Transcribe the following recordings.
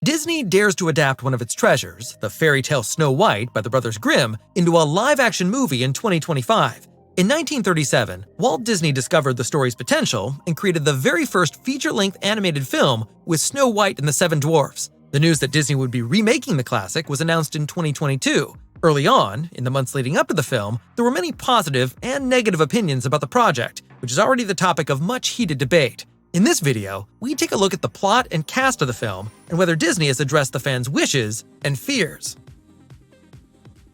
Disney dares to adapt one of its treasures, the fairy tale Snow White by the Brothers Grimm, into a live-action movie in 2025. In 1937, Walt Disney discovered the story's potential and created the very first feature-length animated film with Snow White and the Seven Dwarfs. The news that Disney would be remaking the classic was announced in 2022. Early on, in the months leading up to the film, there were many positive and negative opinions about the project, which is already the topic of much heated debate. In this video, we take a look at the plot and cast of the film and whether Disney has addressed the fans' wishes and fears.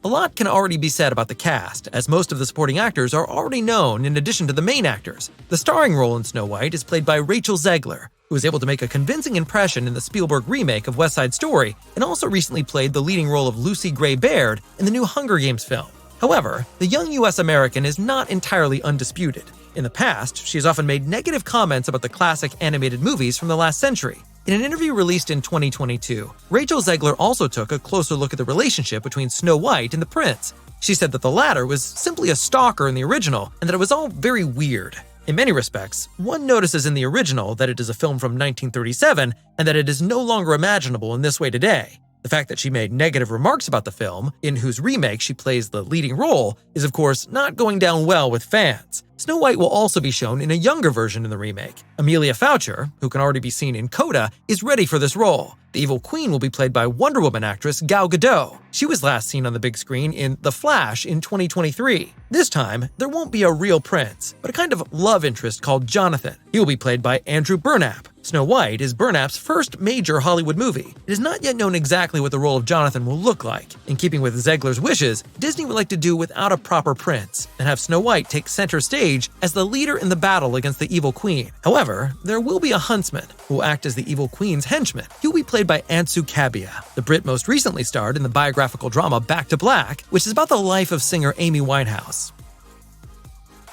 A lot can already be said about the cast, as most of the supporting actors are already known in addition to the main actors. The starring role in Snow White is played by Rachel Zegler, who was able to make a convincing impression in the Spielberg remake of West Side Story and also recently played the leading role of Lucy Gray Baird in the new Hunger Games film. However, the young US American is not entirely undisputed. In the past, she has often made negative comments about the classic animated movies from the last century. In an interview released in 2022, Rachel Zegler also took a closer look at the relationship between Snow White and the prince. She said that the latter was simply a stalker in the original and that it was all very weird. In many respects, one notices in the original that it is a film from 1937 and that it is no longer imaginable in this way today. The fact that she made negative remarks about the film, in whose remake she plays the leading role, is of course not going down well with fans. Snow White will also be shown in a younger version in the remake. Amelia Foucher, who can already be seen in Coda, is ready for this role. The evil queen will be played by Wonder Woman actress Gal Gadot. She was last seen on the big screen in The Flash in 2023. This time, there won't be a real prince, but a kind of love interest called Jonathan. He will be played by Andrew Burnap. Snow White is Burnap's first major Hollywood movie. It is not yet known exactly what the role of Jonathan will look like. In keeping with Zegler's wishes, Disney would like to do without a proper prince and have Snow White take center stage as the leader in the battle against the evil queen. However, there will be a huntsman who will act as the evil queen's henchman. He will be played by Ansu Kabia. The Brit most recently starred in the biographical drama Back to Black, which is about the life of singer Amy Winehouse.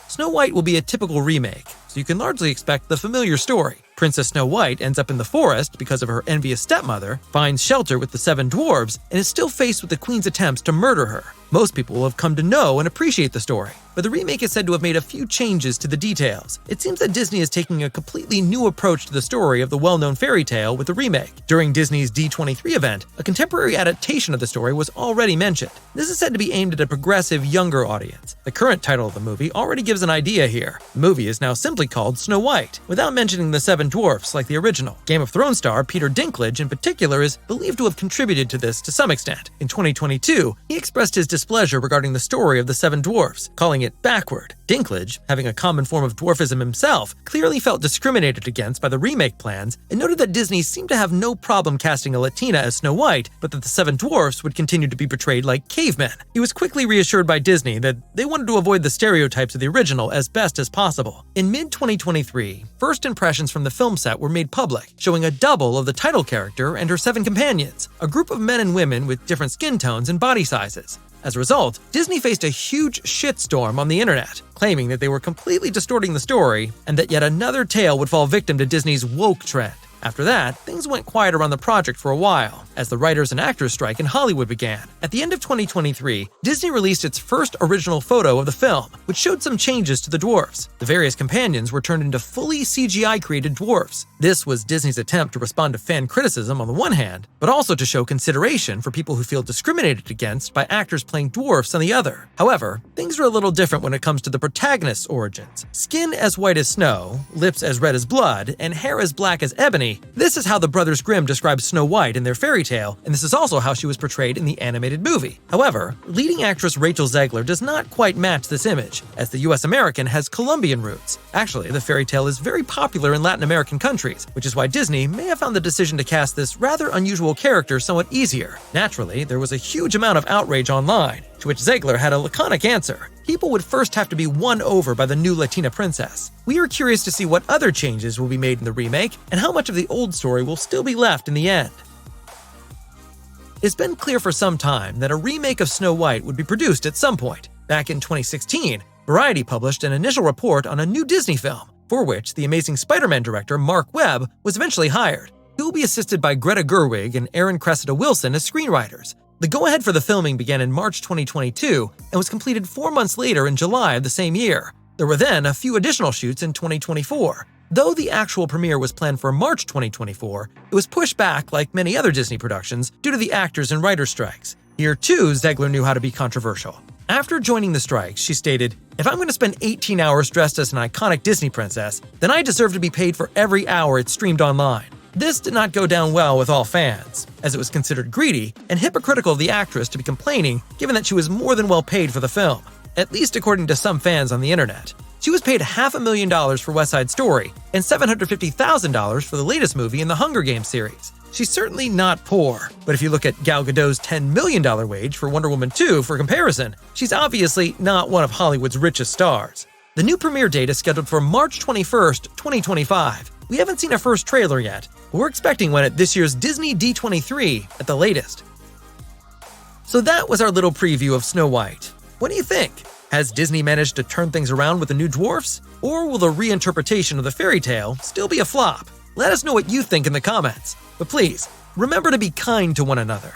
Snow White will be a typical remake, so you can largely expect the familiar story. Princess Snow White ends up in the forest because of her envious stepmother, finds shelter with the seven dwarves, and is still faced with the queen's attempts to murder her. Most people will have come to know and appreciate the story, but the remake is said to have made a few changes to the details. It seems that Disney is taking a completely new approach to the story of the well-known fairy tale with the remake. During Disney's D23 event, a contemporary adaptation of the story was already mentioned. This is said to be aimed at a progressive, younger audience. The current title of the movie already gives an idea here. The movie is now simply called Snow White, without mentioning the seven dwarfs like the original. Game of Thrones star Peter Dinklage in particular is believed to have contributed to this to some extent. In 2022, he expressed his displeasure regarding the story of the seven dwarfs, calling it backward. Dinklage, having a common form of dwarfism himself, clearly felt discriminated against by the remake plans and noted that Disney seemed to have no problem casting a Latina as Snow White, but that the seven dwarfs would continue to be portrayed like cavemen. He was quickly reassured by Disney that they wanted to avoid the stereotypes of the original as best as possible. In mid-2023, first impressions from the film set were made public, showing a double of the title character and her seven companions, a group of men and women with different skin tones and body sizes. As a result, Disney faced a huge shitstorm on the internet, claiming that they were completely distorting the story and that yet another tale would fall victim to Disney's woke trend. After that, things went quiet around the project for a while, as the writers and actors strike in Hollywood began. At the end of 2023, Disney released its first original photo of the film, which showed some changes to the dwarfs. The various companions were turned into fully CGI-created dwarfs. This was Disney's attempt to respond to fan criticism on the one hand, but also to show consideration for people who feel discriminated against by actors playing dwarfs on the other. However, things are a little different when it comes to the protagonist's origins. Skin as white as snow, lips as red as blood, and hair as black as ebony. This is how the Brothers Grimm described Snow White in their fairy tale, and this is also how she was portrayed in the animated movie. However, leading actress Rachel Zegler does not quite match this image, as the US American has Colombian roots. Actually, the fairy tale is very popular in Latin American countries, which is why Disney may have found the decision to cast this rather unusual character somewhat easier. Naturally, there was a huge amount of outrage online, to which Zegler had a laconic answer. People would first have to be won over by the new Latina princess. We are curious to see what other changes will be made in the remake and how much of the old story will still be left in the end. It's been clear for some time that a remake of Snow White would be produced at some point. Back in 2016, Variety published an initial report on a new Disney film, for which the Amazing Spider-Man director Mark Webb was eventually hired. He will be assisted by Greta Gerwig and Aaron Cressida Wilson as screenwriters. The go-ahead for the filming began in March 2022 and was completed 4 months later in July of the same year. There were then a few additional shoots in 2024. Though the actual premiere was planned for March 2024, it was pushed back like many other Disney productions due to the actors and writers' strikes. Here too, Zegler knew how to be controversial. After joining the strikes, she stated, "If I'm going to spend 18 hours dressed as an iconic Disney princess, then I deserve to be paid for every hour it's streamed online." This did not go down well with all fans, as it was considered greedy and hypocritical of the actress to be complaining given that she was more than well paid for the film, at least according to some fans on the internet. She was paid $500,000 for West Side Story and $750,000 for the latest movie in the Hunger Games series. She's certainly not poor, but if you look at Gal Gadot's $10 million wage for Wonder Woman 2 for comparison, she's obviously not one of Hollywood's richest stars. The new premiere date is scheduled for March 21st, 2025. We haven't seen a first trailer yet, but we're expecting one at this year's Disney D23 at the latest. So that was our little preview of Snow White. What do you think? Has Disney managed to turn things around with the new dwarfs? Or will the reinterpretation of the fairy tale still be a flop? Let us know what you think in the comments. But please, remember to be kind to one another.